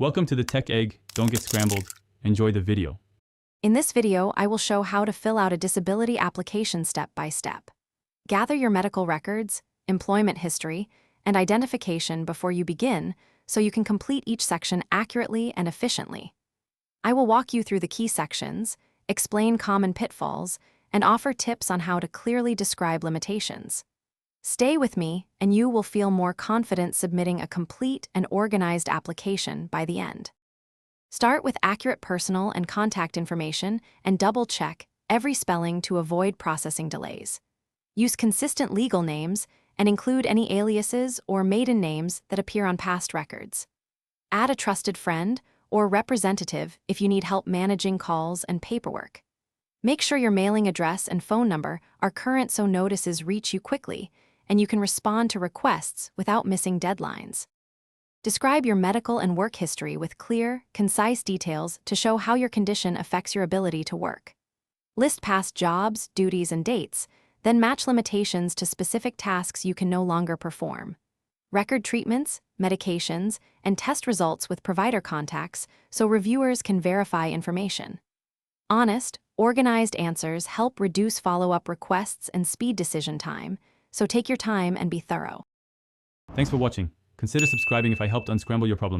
Welcome to the Tech Egg. Don't get scrambled. Enjoy the video. In this video, I will show how to fill out a disability application step by step. Gather your medical records, employment history, and identification before you begin so you can complete each section accurately and efficiently. I will walk you through the key sections, explain common pitfalls, and offer tips on how to clearly describe limitations. Stay with me, and you will feel more confident submitting a complete and organized application by the end. Start with accurate personal and contact information and double-check every spelling to avoid processing delays. Use consistent legal names and include any aliases or maiden names that appear on past records. Add a trusted friend or representative if you need help managing calls and paperwork. Make sure your mailing address and phone number are current so notices reach you quickly, and you can respond to requests without missing deadlines. Describe your medical and work history with clear, concise details to show how your condition affects your ability to work. List past jobs, duties, and dates, then match limitations to specific tasks you can no longer perform. Record treatments, medications, and test results with provider contacts so reviewers can verify information. Honest, organized answers help reduce follow-up requests and speed decision time, so take your time and be thorough. Thanks for watching. Consider subscribing if I helped unscramble your problems.